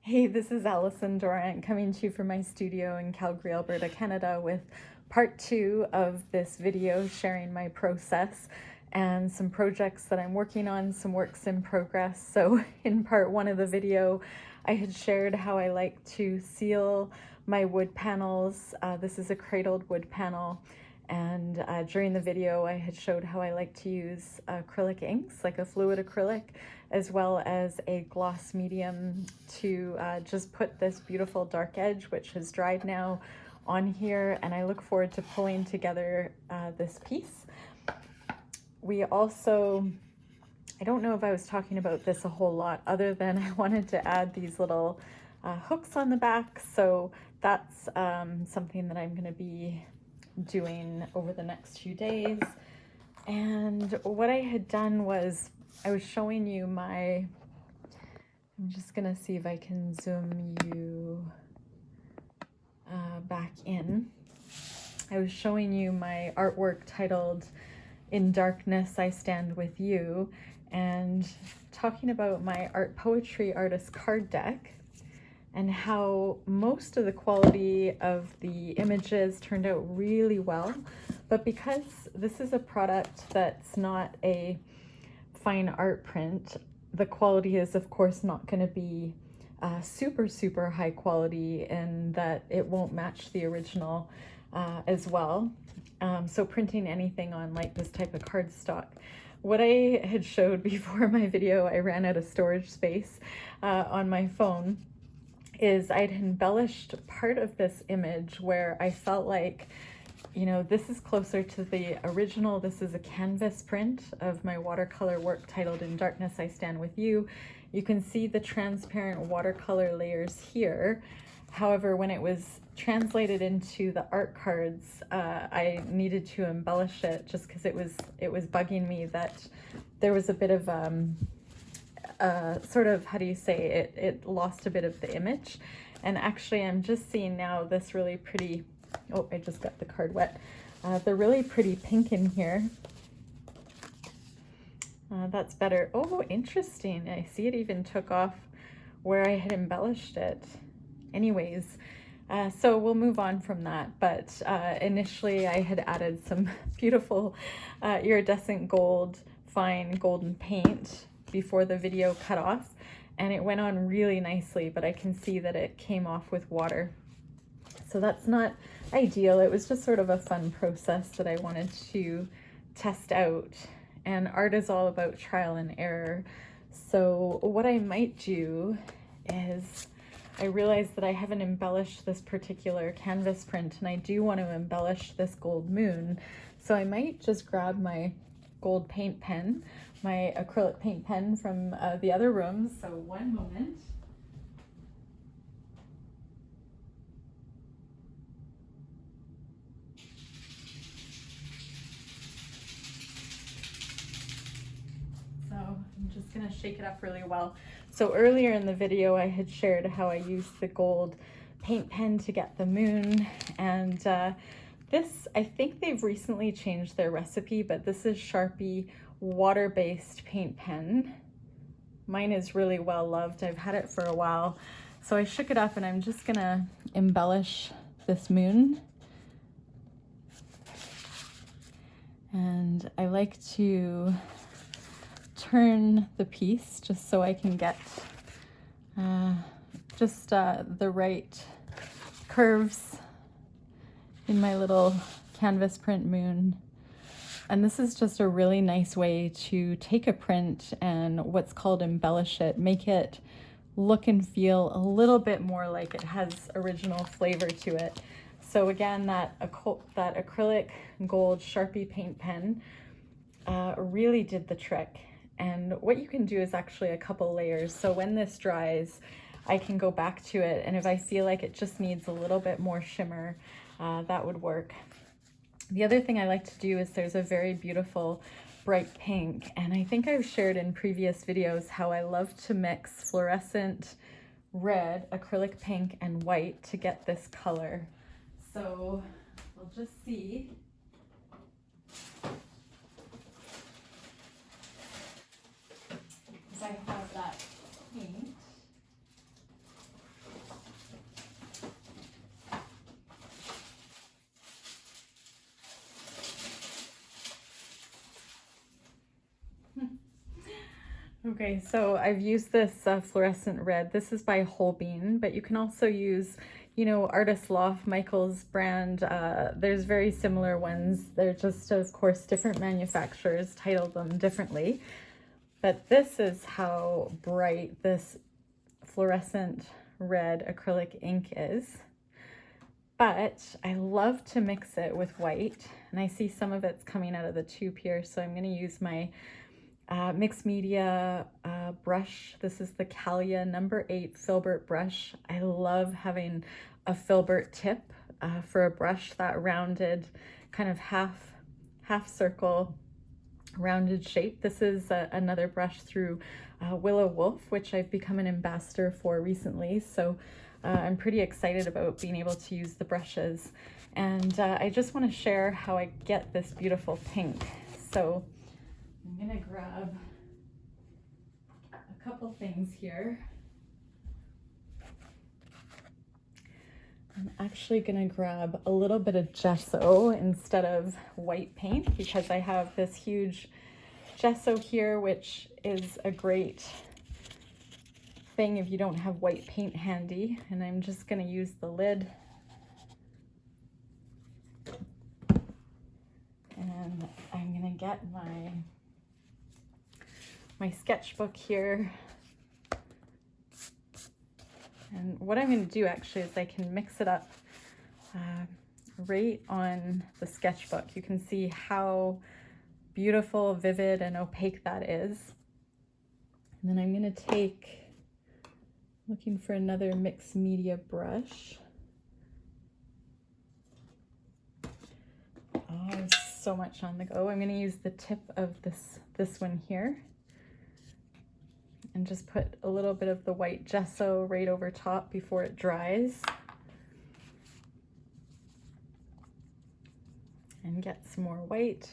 Hey, this is Alison Durant coming to you from my studio in Calgary, Alberta, Canada with part 2 of this video sharing my process and some projects that I'm working on, some works in progress. So in part 1 of the video, I had shared how I like to seal my wood panels. This is a cradled wood panel. And during the video, I had showed how I like to use acrylic inks, like a fluid acrylic, as well as a gloss medium to just put this beautiful dark edge, which has dried now, on here. And I look forward to pulling together this piece. We also, I don't know if I was talking about this a whole lot, other than I wanted to add these little hooks on the back. So that's something that I'm going to be doing over the next few days. And what I had done was I was showing you my, I'm just gonna see if I can zoom you back in. I was showing you my artwork titled "In Darkness I Stand With You" and talking about my art poetry artist card deck and how most of the quality of the images turned out really well. But because this is a product that's not a fine art print, the quality is of course not going to be super high quality, and that it won't match the original as well. So printing anything on like this type of cardstock. What I had showed before my video, I ran out of storage space on my phone, is I'd embellished part of this image where I felt like, you know, this is closer to the original. This is a canvas print of my watercolor work titled "In Darkness I Stand With You." You can see the transparent watercolor layers here. However, when it was translated into the art cards, I needed to embellish it just because it was bugging me that there was a bit of sort of, how do you say, it lost a bit of the image. And actually I'm just seeing now this really pretty, oh, I just got the card wet, the really pretty pink in here. That's better. Oh, interesting. I see it even took off where I had embellished it. Anyways, so we'll move on from that. But initially I had added some beautiful iridescent gold, fine golden paint before the video cut off, and it went on really nicely, but I can see that it came off with water. So that's not ideal. It was just sort of a fun process that I wanted to test out. And art is all about trial and error. So what I might do is, I realized that I haven't embellished this particular canvas print, and I do want to embellish this gold moon. So I might just grab my gold paint pen, my acrylic paint pen from the other room. So one moment. So I'm just gonna shake it up really well. So earlier in the video I had shared how I used the gold paint pen to get the moon, and this, I think they've recently changed their recipe, but this is Sharpie water-based paint pen. Mine is really well loved. I've had it for a while. So I shook it up and I'm just gonna embellish this moon. And I like to turn the piece just so I can get the right curves in my little canvas print moon. And this is just a really nice way to take a print and what's called embellish it, make it look and feel a little bit more like it has original flavor to it. So again, that acrylic gold Sharpie paint pen really did the trick. And what you can do is actually a couple layers. So when this dries, I can go back to it, and if I feel like it just needs a little bit more shimmer, that would work. The other thing I like to do is, there's a very beautiful bright pink, and I think I've shared in previous videos how I love to mix fluorescent red, acrylic pink, and white to get this color. So we'll just see. If I have that paint. Okay, so I've used this fluorescent red. This is by Holbein, but you can also use, you know, Artist Loft, Michael's brand. There's very similar ones. They're just, of course, different manufacturers title them differently. But this is how bright this fluorescent red acrylic ink is. But I love to mix it with white, and I see some of it's coming out of the tube here, so I'm going to use my mixed media brush. This is the Calia number 8 filbert brush. I love having a filbert tip for a brush, that rounded kind of half circle rounded shape. This is another brush through Willow Wolf, which I've become an ambassador for recently. So I'm pretty excited about being able to use the brushes. And I just want to share how I get this beautiful pink. So I'm gonna grab a couple things here. I'm actually gonna grab a little bit of gesso instead of white paint, because I have this huge gesso here, which is a great thing if you don't have white paint handy. And I'm just gonna use the lid. And I'm gonna get my sketchbook here. And what I'm going to do actually is I can mix it up right on the sketchbook. You can see how beautiful, vivid, and opaque that is. And then I'm going to take, looking for another mixed media brush. Oh, there's so much on the go. I'm going to use the tip of this one here. And just put a little bit of the white gesso right over top before it dries. And get some more white.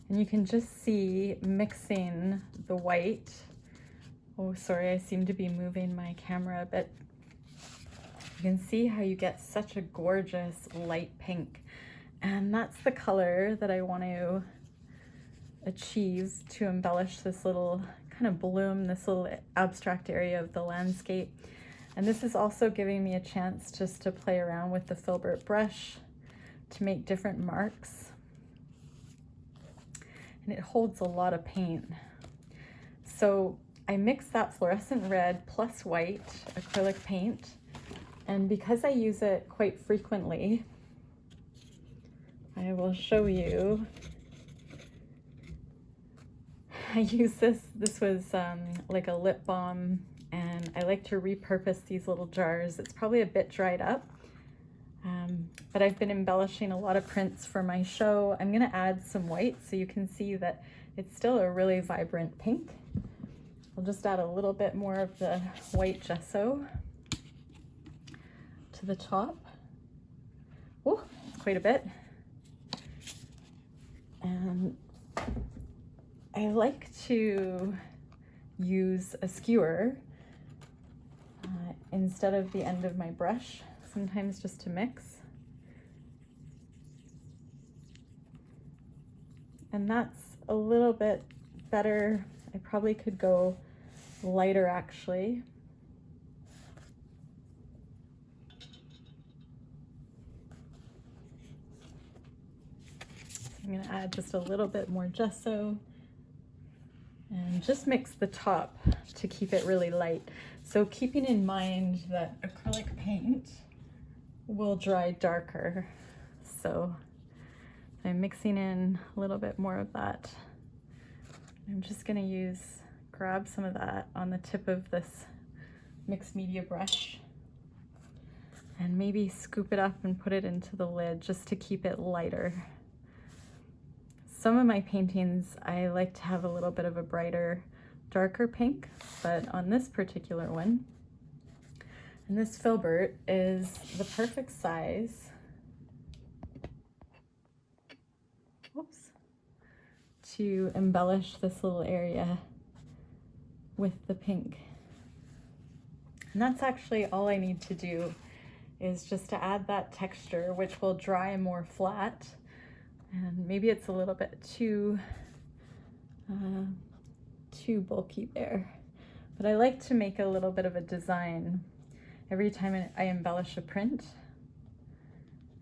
And you can just see mixing the white. Oh, sorry, I seem to be moving my camera a bit. You can see how you get such a gorgeous light pink. And that's the color that I want to achieve to embellish this little kind of bloom, this little abstract area of the landscape. And this is also giving me a chance just to play around with the filbert brush to make different marks. And it holds a lot of paint. So I mix that fluorescent red plus white acrylic paint. And because I use it quite frequently, I will show you. I use this was like a lip balm, and I like to repurpose these little jars. It's probably a bit dried up, but I've been embellishing a lot of prints for my show. I'm gonna add some white so you can see that it's still a really vibrant pink. I'll just add a little bit more of the white gesso to the top. Oh, it's quite a bit. And I like to use a skewer instead of the end of my brush, sometimes just to mix. And that's a little bit better. I probably could go lighter actually. I'm going to add just a little bit more gesso and just mix the top to keep it really light. So keeping in mind that acrylic paint will dry darker. So I'm mixing in a little bit more of that. I'm just going to grab some of that on the tip of this mixed media brush and maybe scoop it up and put it into the lid just to keep it lighter. Some of my paintings, I like to have a little bit of a brighter, darker pink, but on this particular one, and this filbert is the perfect size, whoops, to embellish this little area with the pink. And that's actually all I need to do is just to add that texture, which will dry more flat. And maybe it's a little bit too bulky there. But I like to make a little bit of a design every time I embellish a print.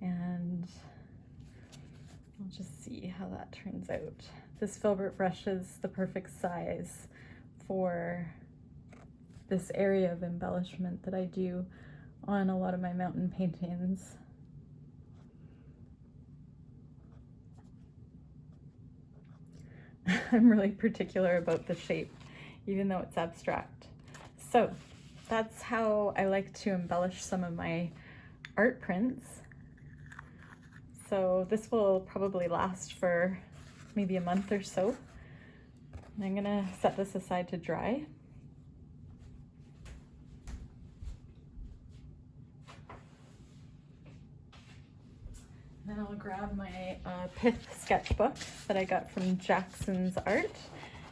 And I'll just see how that turns out. This filbert brush is the perfect size for this area of embellishment that I do on a lot of my mountain paintings. I'm really particular about the shape, even though it's abstract. So that's how I like to embellish some of my art prints. So this will probably last for maybe a month or so. And I'm gonna set this aside to dry. Then I'll grab my pith sketchbook that I got from Jackson's Art.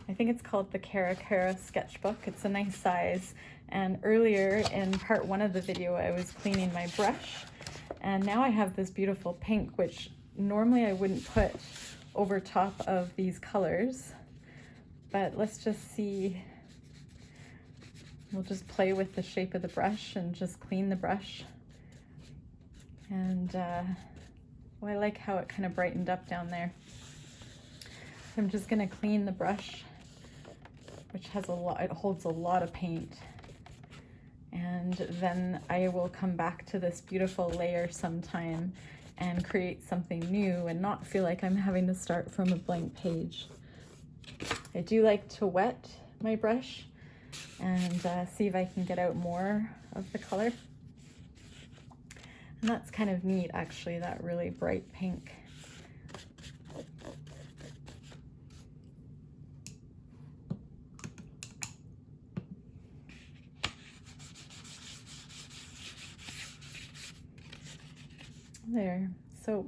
I think it's called the Caran sketchbook. It's a nice size. And earlier in part 1 of the video, I was cleaning my brush. And now I have this beautiful pink, which normally I wouldn't put over top of these colors. But let's just see. We'll just play with the shape of the brush and just clean the brush. And well, I like how it kind of brightened up down there. I'm just gonna clean the brush, which has a lot, it holds a lot of paint. And then I will come back to this beautiful layer sometime and create something new and not feel like I'm having to start from a blank page. I do like to wet my brush and see if I can get out more of the color. And that's kind of neat, actually, that really bright pink. There, so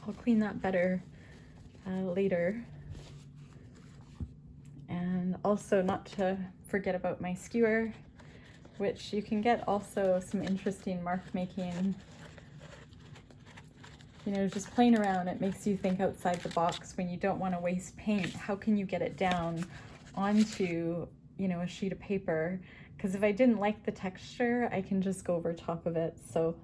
I'll clean that better later. And also not to forget about my skewer, which you can get also some interesting mark making. You know, just playing around, it makes you think outside the box when you don't want to waste paint. How can you get it down onto, you know, a sheet of paper? Because if I didn't like the texture, I can just go over top of it. So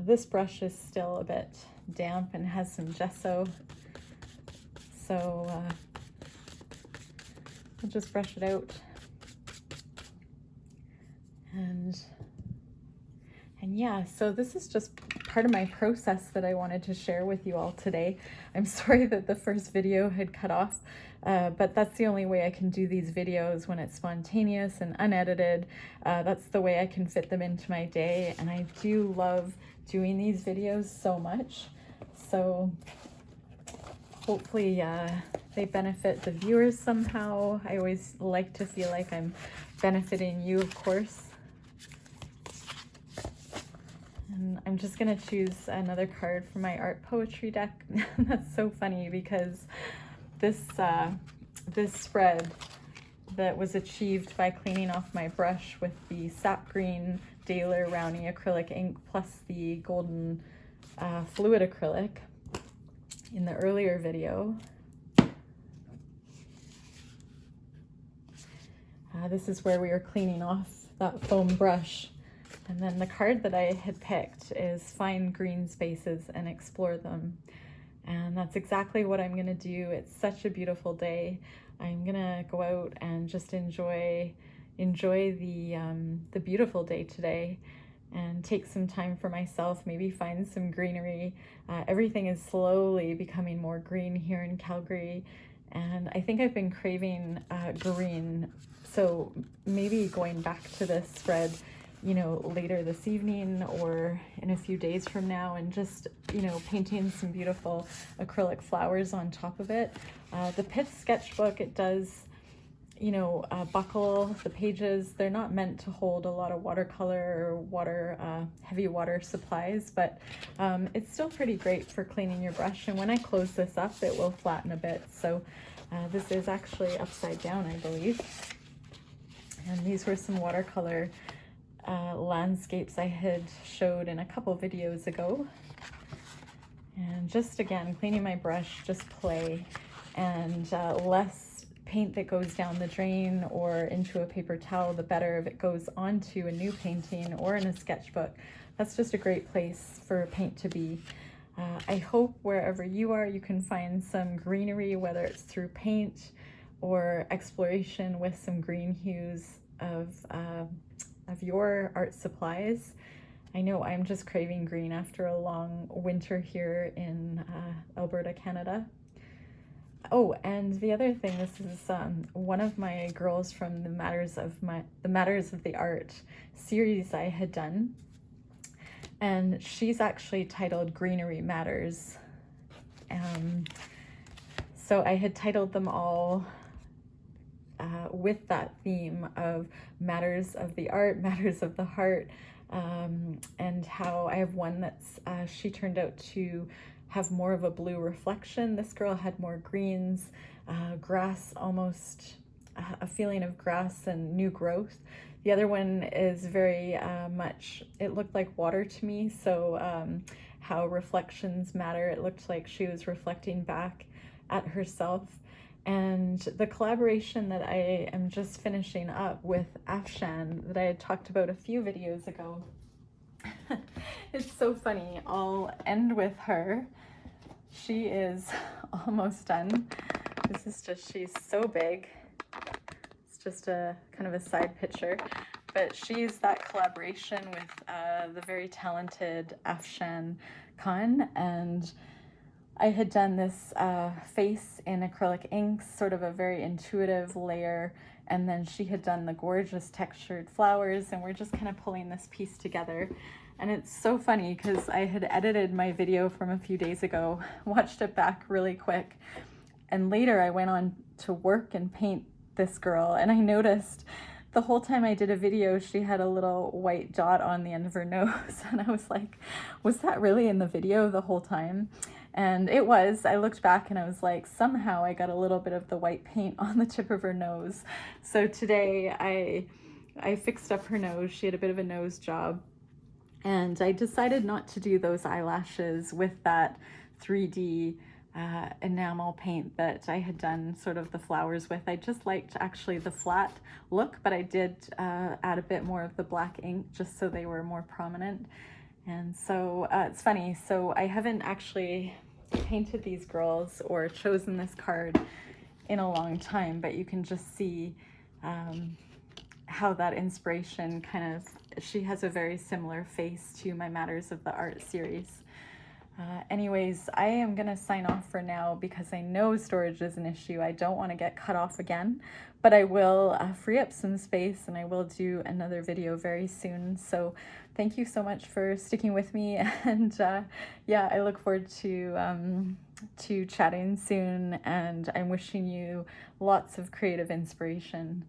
this brush is still a bit damp and has some gesso. So I'll just brush it out. And yeah, so this is just part of my process that I wanted to share with you all today. I'm sorry that the first video had cut off, but that's the only way I can do these videos when it's spontaneous and unedited. That's the way I can fit them into my day, and I do love doing these videos so much. So hopefully they benefit the viewers somehow. I always like to feel like I'm benefiting you, of course. And I'm just gonna choose another card for my art poetry deck. That's so funny because this spread that was achieved by cleaning off my brush with the sap green Daler Rowney acrylic ink plus the golden fluid acrylic in the earlier video. This is where we are cleaning off that foam brush. And then the card that I had picked is find green spaces and explore them. And that's exactly what I'm gonna do. It's such a beautiful day. I'm gonna go out and just enjoy the beautiful day today and take some time for myself, maybe find some greenery. Everything is slowly becoming more green here in Calgary. And I think I've been craving green. So maybe going back to this spread, you know, later this evening or in a few days from now, and just, you know, painting some beautiful acrylic flowers on top of it. The Pith sketchbook, it does, you know, buckle the pages. They're not meant to hold a lot of watercolor or water, heavy water supplies, but it's still pretty great for cleaning your brush. And when I close this up, it will flatten a bit. So this is actually upside down, I believe. And these were some watercolor landscapes I had showed in a couple videos ago. And just again, cleaning my brush, just play, and less paint that goes down the drain or into a paper towel, the better. If it goes onto a new painting or in a sketchbook, that's just a great place for paint to be. I hope wherever you are, you can find some greenery, whether it's through paint or exploration with some green hues of your art supplies. I know I'm just craving green after a long winter here in Alberta, Canada. Oh, and the other thing, this is one of my girls from the Matters of the Art series I had done, and she's actually titled Greenery Matters. So I had titled them all with that theme of matters of the art, matters of the heart, and how I have one that's, she turned out to have more of a blue reflection. This girl had more greens, grass, almost a feeling of grass and new growth. The other one is very much, it looked like water to me, so how reflections matter. It looked like she was reflecting back at herself. And the collaboration that I am just finishing up with Afshan that I had talked about a few videos ago. It's so funny. I'll end with her. She is almost done. This is just, she's so big. It's just a kind of a side picture, but she's that collaboration with the very talented Afshan Khan, and I had done this face in acrylic inks, sort of a very intuitive layer, and then she had done the gorgeous textured flowers, and we're just kind of pulling this piece together. And it's so funny because I had edited my video from a few days ago, watched it back really quick, and later I went on to work and paint this girl, and I noticed the whole time I did a video, she had a little white dot on the end of her nose, and I was like, was that really in the video the whole time? And it was. I looked back and I was like, somehow I got a little bit of the white paint on the tip of her nose. So today I fixed up her nose. She had a bit of a nose job, and I decided not to do those eyelashes with that 3D enamel paint that I had done sort of the flowers with. I just liked actually the flat look, but I did add a bit more of the black ink just so they were more prominent. And so it's funny, so I haven't actually painted these girls or chosen this card in a long time, but you can just see how that inspiration kind of, she has a very similar face to my Matters of the Art series. Anyways, I am gonna sign off for now because I know storage is an issue. I don't want to get cut off again, but I will free up some space, and I will do another video very soon. So thank you so much for sticking with me, and yeah, I look forward to chatting soon, and I'm wishing you lots of creative inspiration.